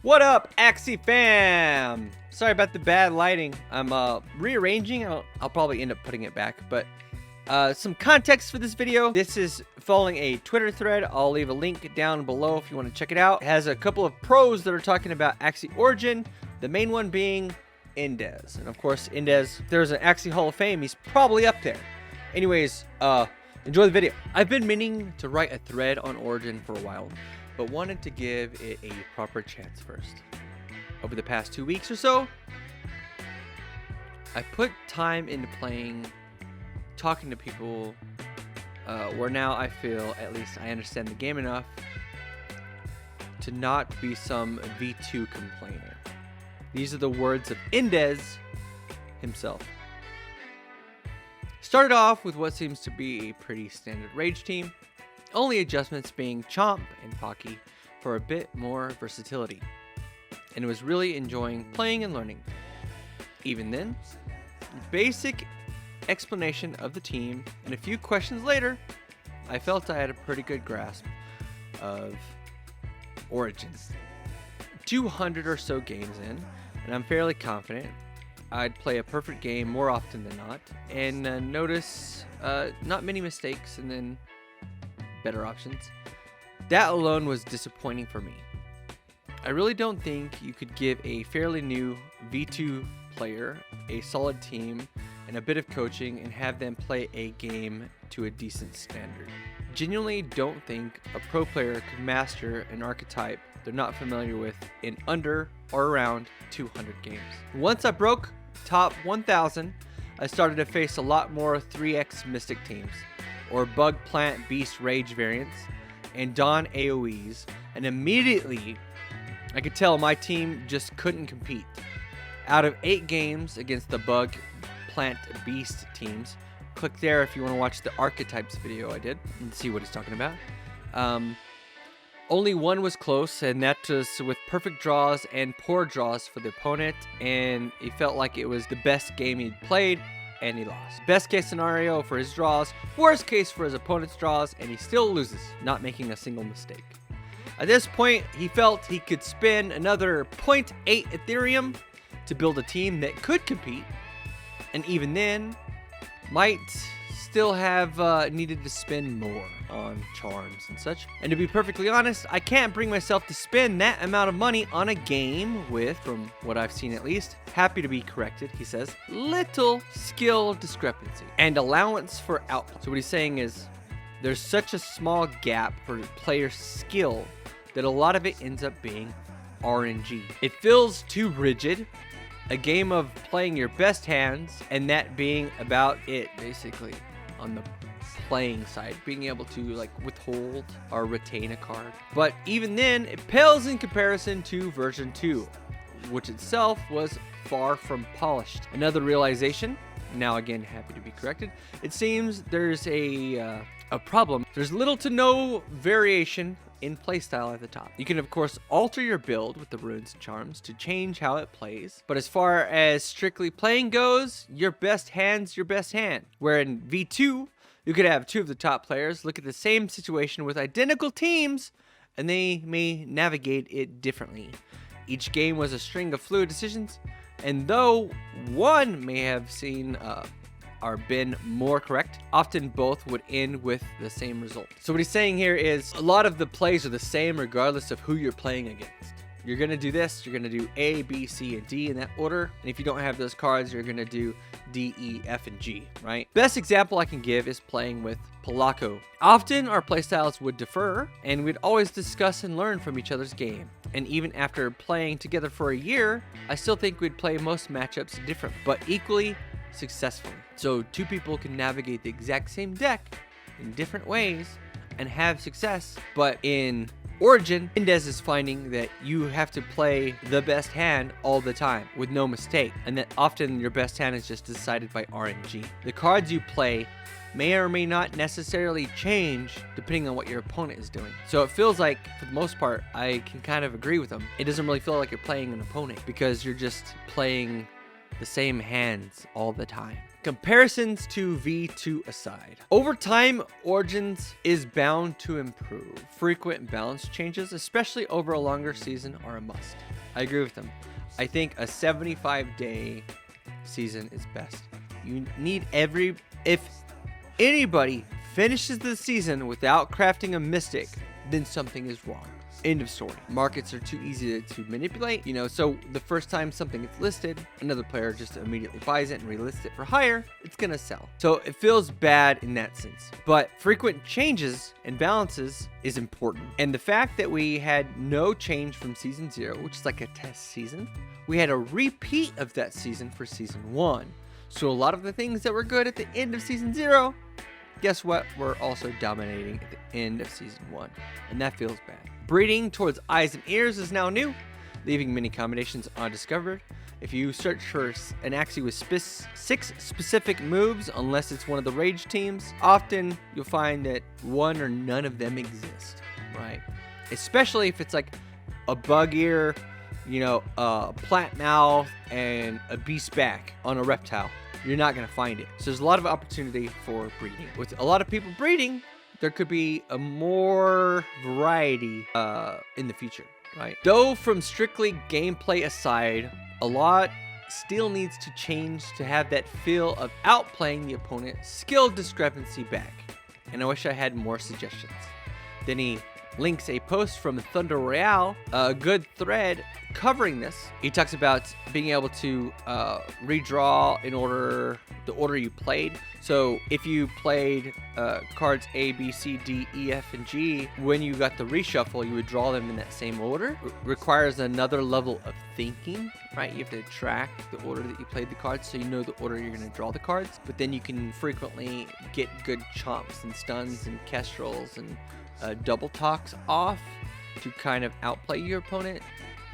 What up, Axie fam? Sorry about the bad lighting. I'm rearranging. I'll probably end up putting it back, but some context for this video. This is following a Twitter thread. I'll leave a link down below if you want to check it out. It has a couple of pros that are talking about Axie origin, the main one being Indes. And of course, Indes, there's an Axie Hall of Fame. He's probably up there. Anyways, enjoy the video. I've been meaning to write a thread on origin for a while, but wanted to give it a proper chance first. Over the past 2 weeks or so, I put time into playing, talking to people, where now I feel, at least I understand the game enough to not be some V2 complainer. These are the words of Indes himself. Started off with what seems to be a pretty standard rage team, only adjustments being Chomp and Pocky for a bit more versatility, and was really enjoying playing and learning. Even then, basic explanation of the team, and a few questions later, I felt I had a pretty good grasp of Origins. 200 or so games in, and I'm fairly confident I'd play a perfect game more often than not, and notice not many mistakes and then better options. That alone was disappointing for me. I really don't think you could give a fairly new V2 player a solid team and a bit of coaching and have them play a game to a decent standard. Genuinely don't think a pro player could master an archetype they're not familiar with in under or around 200 games. Once I broke top 1000, I started to face a lot more 3x Mystic teams, or Bug Plant Beast Rage variants, and Dawn AoEs, and immediately I could tell my team just couldn't compete. Out of 8 games against the Bug Plant Beast teams, click there if you want to watch the archetypes video I did and see what he's talking about. Only one was close, and that was with perfect draws and poor draws for the opponent, and he felt like it was the best game he'd played, and he lost. Best case scenario for his draws, worst case for his opponent's draws, and he still loses, not making a single mistake. At this point, he felt he could spend another 0.8 Ethereum to build a team that could compete, and even then, might still have needed to spend more on charms and such. And to be perfectly honest, I can't bring myself to spend that amount of money on a game with, from what I've seen at least, happy to be corrected, he says, little skill discrepancy and allowance for output. So what he's saying is, there's such a small gap for player skill that a lot of it ends up being RNG. It feels too rigid, a game of playing your best hands, and that being about it, basically, on the playing side, being able to like withhold or retain a card. But even then, it pales in comparison to version 2, which itself was far from polished. Another realization, now again happy to be corrected, it seems there's a problem. There's little to no variation in playstyle at the top. You can of course alter your build with the runes and charms to change how it plays, but as far as strictly playing goes, your best hand's your best hand. Where in V2, you could have 2 of the top players look at the same situation with identical teams, and they may navigate it differently. Each game was a string of fluid decisions, and though one may have seen or been more correct, often both would end with the same result. So what he's saying here is a lot of the plays are the same regardless of who you're playing against. You're going to do this, you're going to do A, B, C, and D in that order. And if you don't have those cards, you're going to do D, E, F, and G, right? Best example I can give is playing with Polacco. Often our playstyles would differ, and we'd always discuss and learn from each other's game. And even after playing together for a year, I still think we'd play most matchups different, but equally successfully. So 2 people can navigate the exact same deck in different ways and have success, but in Origin, Indes is finding that you have to play the best hand all the time with no mistake, and that often your best hand is just decided by RNG. The cards you play may or may not necessarily change depending on what your opponent is doing. So it feels like, for the most part, I can kind of agree with him. It doesn't really feel like you're playing an opponent because you're just playing the same hands all the time. Comparisons to V2 aside, over time, Origins is bound to improve. Frequent balance changes, especially over a longer season, are a must. I agree with them. I think a 75-day season is best. You need if anybody finishes the season without crafting a mystic, then something is wrong. End of story. Markets are too easy to manipulate, so the first time something gets listed, another player just immediately buys it and relists it for higher, it's gonna sell. So it feels bad in that sense. But frequent changes and balances is important. And the fact that we had no change from season 0, which is like a test season, we had a repeat of that season for season 1. So a lot of the things that were good at the end of season 0, guess what? We're also dominating at the end of season 1. And that feels bad. Breeding towards eyes and ears is now new, leaving many combinations undiscovered. If you search for an Axie with 6 specific moves, unless it's one of the Rage teams, often you'll find that one or none of them exist, right? Especially if it's like a bug ear, a plant mouth, and a beast back on a reptile. You're not going to find it. So there's a lot of opportunity for breeding. With a lot of people breeding, there could be a more variety in the future, right? Though from strictly gameplay aside, a lot still needs to change to have that feel of outplaying the opponent, skill discrepancy back. And I wish I had more suggestions. Then he links a post from Thunder Royale, a good thread covering this. He talks about being able to redraw the order you played. So if you played cards A, B, C, D, E, F, and G, when you got the reshuffle, you would draw them in that same order. Requires another level of thinking, right? You have to track the order that you played the cards so you know the order you're going to draw the cards. But then you can frequently get good chomps and stuns and kestrels and double talks off to kind of outplay your opponent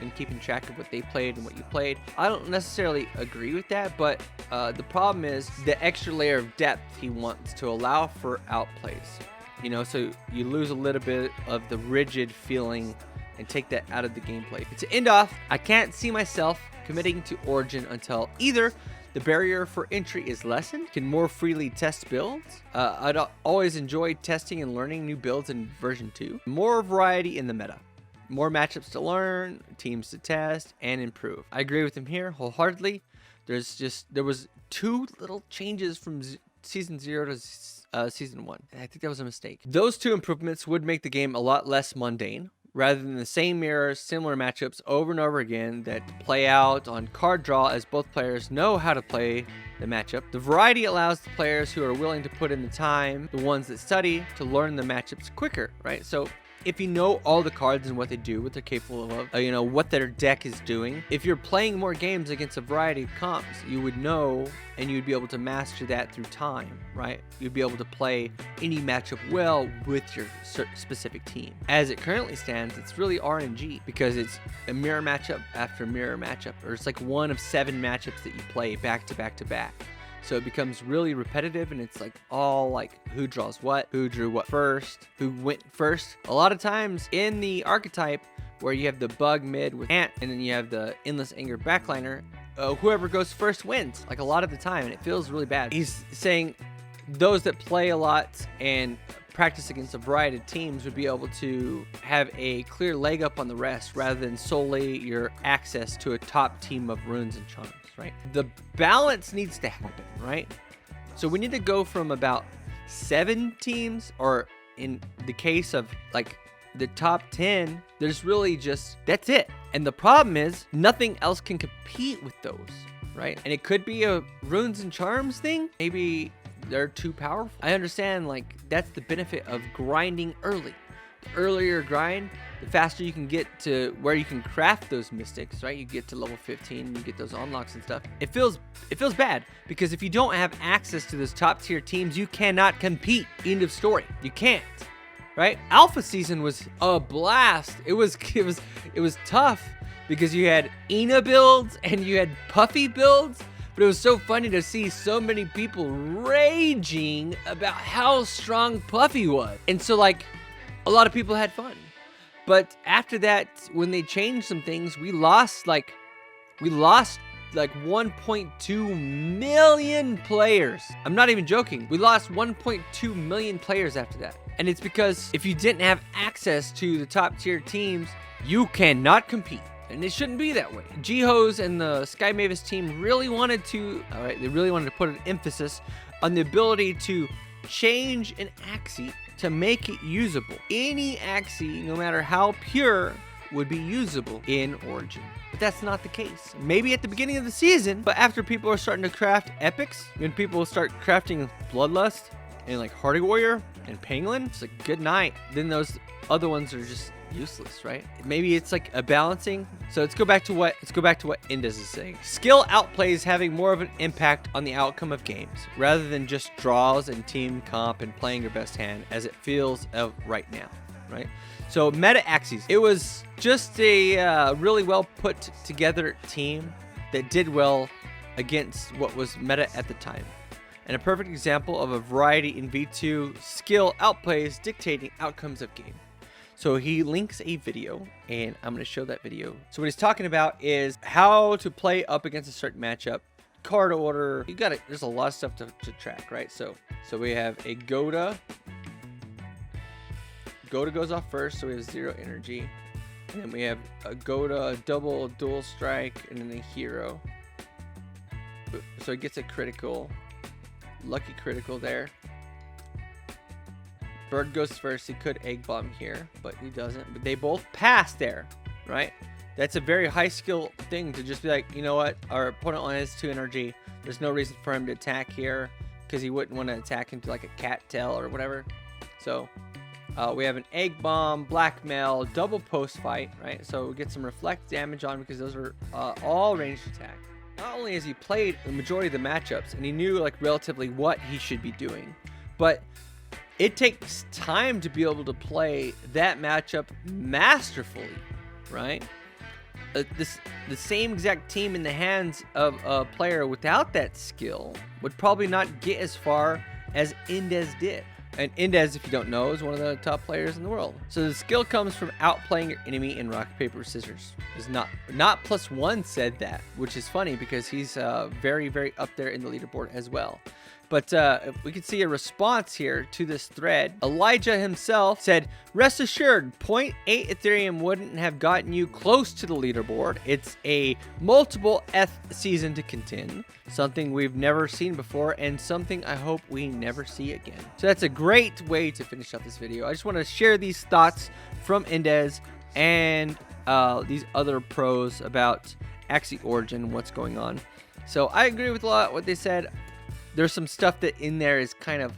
and keeping track of what they played and what you played. I don't necessarily agree with that, but the problem is the extra layer of depth he wants to allow for outplays. So you lose a little bit of the rigid feeling and take that out of the gameplay. To end off, I can't see myself committing to Origin until either the barrier for entry is lessened, can more freely test builds. I'd always enjoyed testing and learning new builds in version 2. More variety in the meta. More matchups to learn, teams to test, and improve. I agree with him here wholeheartedly. There was 2 little changes from season 0 to season 1. I think that was a mistake. Those 2 improvements would make the game a lot less mundane, rather than the same mirrors, similar matchups over and over again that play out on card draw as both players know how to play the matchup. The variety allows the players who are willing to put in the time, the ones that study, to learn the matchups quicker, right? So if you know all the cards and what they do, what they're capable of, what their deck is doing, if you're playing more games against a variety of comps, you would know and you'd be able to master that through time, right? You'd be able to play any matchup well with your specific team. As it currently stands, it's really RNG because it's a mirror matchup after mirror matchup, or it's like one of 7 matchups that you play back to back to back. So it becomes really repetitive, and it's like all like who draws what, who drew what first, who went first. A lot of times in the archetype where you have the bug mid with Ant, and then you have the endless anger backliner, whoever goes first wins, like a lot of the time, and it feels really bad. He's saying those that play a lot and practice against a variety of teams would be able to have a clear leg up on the rest rather than solely your access to a top team of runes and charms, right? The balance needs to happen, right? So we need to go from about 7 teams, or in the case of like the top 10, there's really just, that's it. And the problem is nothing else can compete with those, right? And it could be a runes and charms thing. Maybe they're too powerful. I understand, like, that's the benefit of grinding early. The earlier grind, the faster you can get to where you can craft those mystics, right? You get to level 15, you get those unlocks and stuff. It feels bad because if you don't have access to those top tier teams, you cannot compete. End of story. You can't, right? Alpha season was a blast. It was tough because you had Ina builds and you had Puffy builds. But it was so funny to see so many people raging about how strong Puffy was. And so, like, a lot of people had fun. But after that, when they changed some things, we lost like 1.2 million players. I'm not even joking. We lost 1.2 million players after that. And it's because if you didn't have access to the top tier teams, you cannot compete. And it shouldn't be that way. G-Hose and the Sky Mavis team really wanted to, they really wanted to put an emphasis on the ability to change an Axie to make it usable. Any Axie, no matter how pure, would be usable in Origin. But that's not the case. Maybe at the beginning of the season, but after people are starting to craft epics, when people start crafting Bloodlust and like Hardy Warrior and Pangolin, it's like good night. Then those other ones are just useless, right? Maybe it's like a balancing. So let's go back to what Indes is saying. Skill outplays having more of an impact on the outcome of games rather than just draws and team comp and playing your best hand as it feels of right now, right? So meta Axies, it was just a really well put together team that did well against what was meta at the time. And a perfect example of a variety in V2 skill outplays dictating outcomes of game. So he links a video, and I'm going to show that video. So what he's talking about is how to play up against a certain matchup, card order. You got it. There's a lot of stuff to track, right? So we have a Goda. Goda goes off first, so we have 0 energy. And then we have a Goda, a double, dual strike, and then a hero. So it gets a critical, lucky critical there. Bird goes first. He could egg bomb here, but he doesn't. But they both pass there, right? That's a very high skill thing to just be like, you know what? Our opponent only has 2 energy. There's no reason for him to attack here because he wouldn't want to attack into like a cattail or whatever. So we have an egg bomb, blackmail, double post fight, right? So we get some reflect damage on because those are all ranged attack. Not only has he played the majority of the matchups and he knew like relatively what he should be doing, but it takes time to be able to play that matchup masterfully, right? The same exact team in the hands of a player without that skill would probably not get as far as Indes did. And Indes, if you don't know, is one of the top players in the world. So the skill comes from outplaying your enemy in rock, paper, scissors. Is not +1 said that, which is funny because he's very, very up there in the leaderboard as well. But we can see a response here to this thread. Elijah himself said, rest assured, 0.8 Ethereum wouldn't have gotten you close to the leaderboard. It's a multiple Eth season to contend, something we've never seen before and something I hope we never see again. So that's a great way to finish up this video. I just want to share these thoughts from Indes and these other pros about Axie Origin and what's going on. So I agree with a lot of what they said. There's some stuff that in there is kind of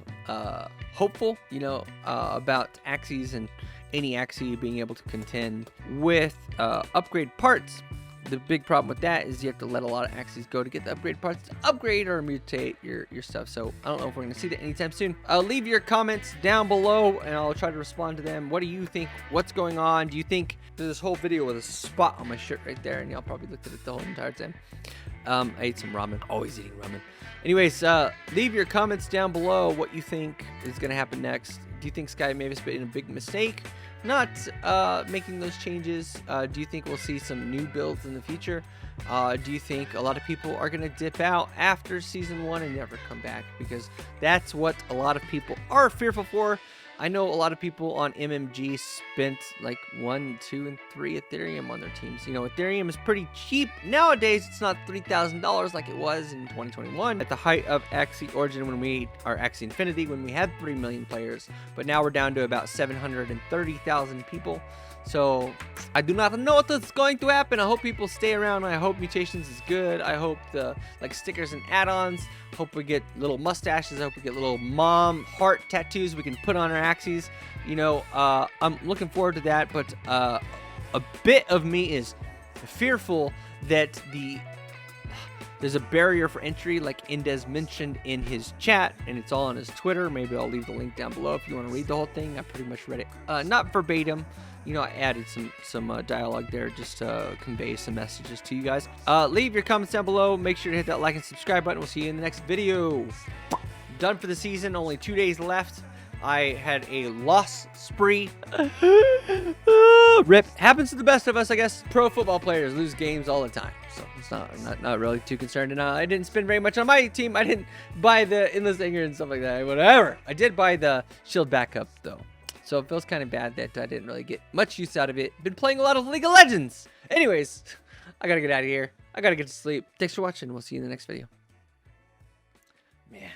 hopeful, you know, about Axies and any Axie being able to contend with upgrade parts. The big problem with that is you have to let a lot of Axies go to get the upgrade parts to upgrade or mutate your stuff. So I don't know if we're going to see that anytime soon. Leave your comments down below and I'll try to respond to them. What do you think? What's going on? Do you think there's this whole video with a spot on my shirt right there and y'all probably looked at it the whole entire time? I ate some ramen. Always eating ramen. Anyways, leave your comments down below what you think is going to happen next. Do you think Sky Mavis made a big mistake not making those changes? Do you think we'll see some new builds in the future? Do you think a lot of people are going to dip out after Season 1 and never come back? Because that's what a lot of people are fearful for. I know a lot of people on MMG spent like 1, 2, and 3 Ethereum on their teams. You know, Ethereum is pretty cheap. Nowadays, it's not $3,000 like it was in 2021 at the height of Axie Origin Axie Infinity when we had 3 million players. But now we're down to about 730,000 people. So I do not know what's going to happen. I hope people stay around. I hope Mutations is good. I hope the stickers and add-ons. Hope we get little mustaches. I hope we get little mom heart tattoos we can put on our Axies. You know, I'm looking forward to that. But a bit of me is fearful that there's a barrier for entry, like Indes mentioned in his chat, and it's all on his Twitter. Maybe I'll leave the link down below if you want to read the whole thing. I pretty much read it, not verbatim. You know, I added some dialogue there just to convey some messages to you guys. Leave your comments down below. Make sure to hit that like and subscribe button. We'll see you in the next video. Done for the season. Only 2 days left. I had a loss spree. Rip. Happens to the best of us, I guess. Pro football players lose games all the time. So it's not really too concerned. And I didn't spend very much on my team. I didn't buy the Endless Anger and stuff like that. Whatever. I did buy the shield backup, though. So it feels kind of bad that I didn't really get much use out of it. Been playing a lot of League of Legends. Anyways, I gotta get out of here. I gotta get to sleep. Thanks for watching. We'll see you in the next video. Man.